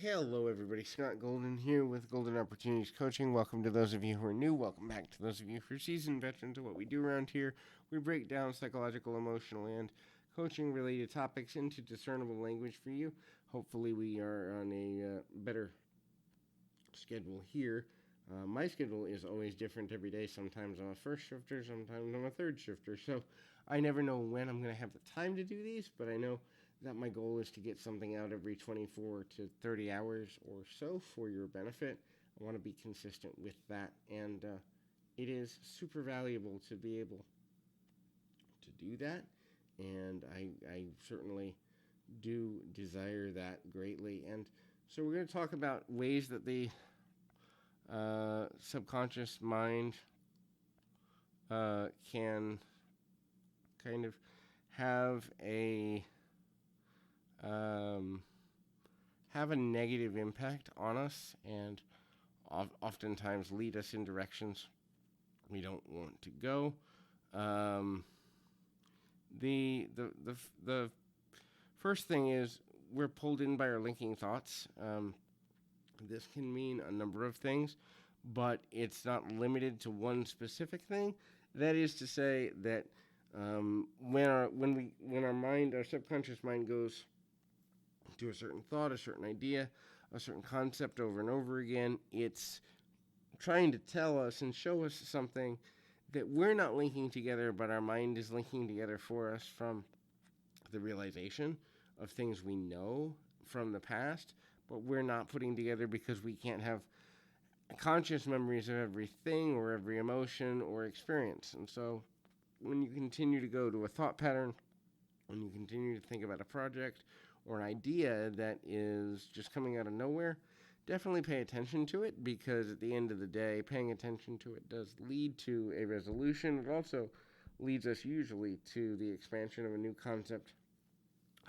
Hello, everybody. Scott Golden here with Golden Opportunities Coaching. Welcome to those of you who are new. Welcome back to those of you who are seasoned veterans of what we do around here. We break down psychological, emotional, and coaching related topics into discernible language for you. Hopefully, we are on a better schedule here. My schedule is always different every day. Sometimes I'm a first shifter, sometimes I'm a third shifter. So I never know when I'm going to have the time to do these, but I know that my goal is to get something out every 24 to 30 hours or so for your benefit. I want to be consistent with that, and it is super valuable to be able to do that, and I certainly do desire that greatly. And so we're going to talk about ways that the subconscious mind can kind of have a negative impact on us, and oftentimes lead us in directions we don't want to go. The first thing is we're pulled in by our linking thoughts. This can mean a number of things, but it's not limited to one specific thing. That is to say that when our subconscious mind goes to a certain thought, a certain idea, a certain concept over and over again, it's trying to tell us and show us something that we're not linking together, but our mind is linking together for us from the realization of things we know from the past, but we're not putting together because we can't have conscious memories of everything or every emotion or experience. And so when you continue to go to a thought pattern, when you continue to think about a project or an idea that is just coming out of nowhere, definitely pay attention to it, because at the end of the day, paying attention to it does lead to a resolution. It also leads us usually to the expansion of a new concept,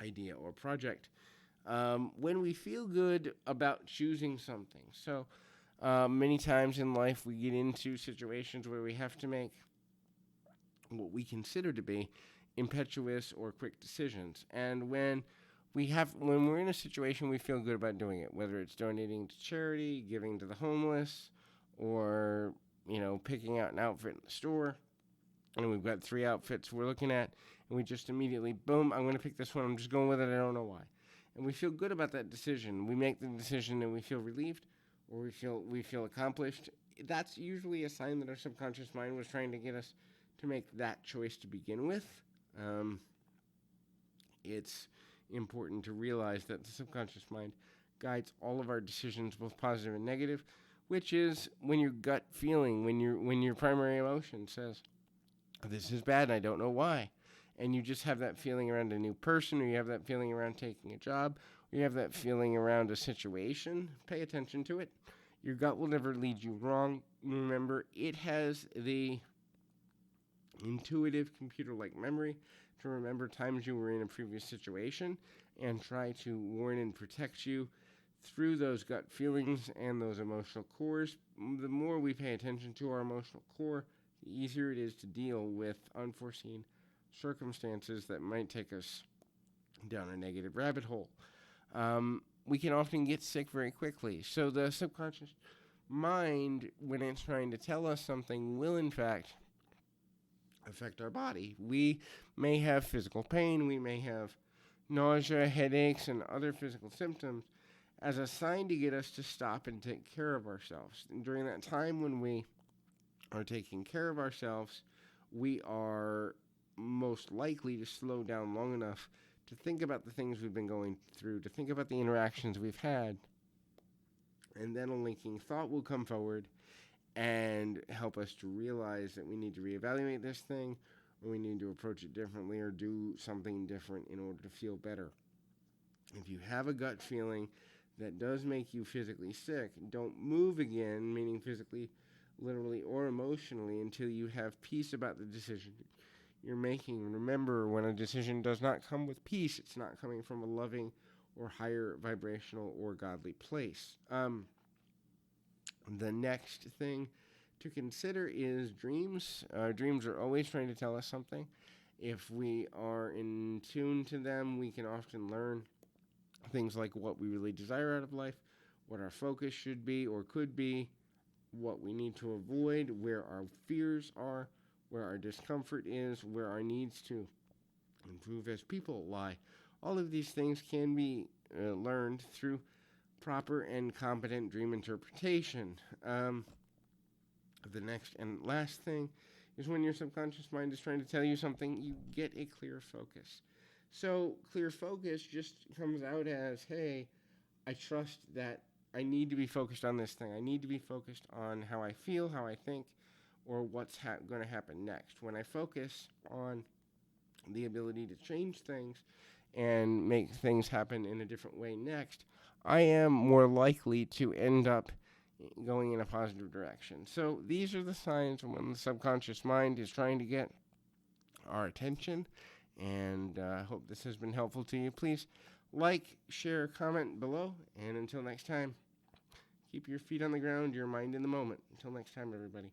idea, or project. When we feel good about choosing something. So many times in life we get into situations where we have to make what we consider to be impetuous or quick decisions. And when we're in a situation, we feel good about doing it, whether it's donating to charity, giving to the homeless, or picking out an outfit in the store. And we've got 3 outfits we're looking at, and we just immediately, boom, I'm going to pick this one. I'm just going with it. I don't know why. And we feel good about that decision. We make the decision and we feel relieved, or we feel accomplished. That's usually a sign that our subconscious mind was trying to get us to make that choice to begin with. It's important to realize that the subconscious mind guides all of our decisions, both positive and negative, which is when your gut feeling, when your primary emotion says, this is bad and I don't know why, and you just have that feeling around a new person, or you have that feeling around taking a job, or you have that feeling around a situation, pay attention to it. Your gut will never lead you wrong. Remember, it has the intuitive computer-like memory to remember times you were in a previous situation and try to warn and protect you through those gut feelings and those emotional cores. The more we pay attention to our emotional core, the easier it is to deal with unforeseen circumstances that might take us down a negative rabbit hole. We can often get sick very quickly. So the subconscious mind, when it's trying to tell us something, will in fact affect our body. We may have physical pain, we may have nausea, headaches, and other physical symptoms as a sign to get us to stop and take care of ourselves. And during that time when we are taking care of ourselves, we are most likely to slow down long enough to think about the things we've been going through, to think about the interactions we've had, and then a linking thought will come forward and help us to realize that we need to reevaluate this thing, or we need to approach it differently, or do something different in order to feel better. If you have a gut feeling that does make you physically sick, don't move again, meaning physically, literally, or emotionally, until you have peace about the decision you're making. Remember, when a decision does not come with peace, it's not coming from a loving or higher vibrational or godly place. The next thing to consider is dreams. Dreams are always trying to tell us something. If we are in tune to them, we can often learn Things like what we really desire out of life, what our focus should be or could be, what we need to avoid, where our fears are, where our discomfort is, where our needs to improve as people lie. All of these things can be learned through proper and competent dream interpretation. The next and last thing is when your subconscious mind is trying to tell you something, you get a clear focus. So, clear focus just comes out as, hey, I trust that I need to be focused on this thing. I need to be focused on how I feel, how I think, or what's going to happen next. When I focus on the ability to change things and make things happen in a different way next, I am more likely to end up going in a positive direction. So these are the signs when the subconscious mind is trying to get our attention, and I hope this has been helpful to you. Please like, share, comment below, and until next time, keep your feet on the ground, your mind in the moment. Until next time, everybody.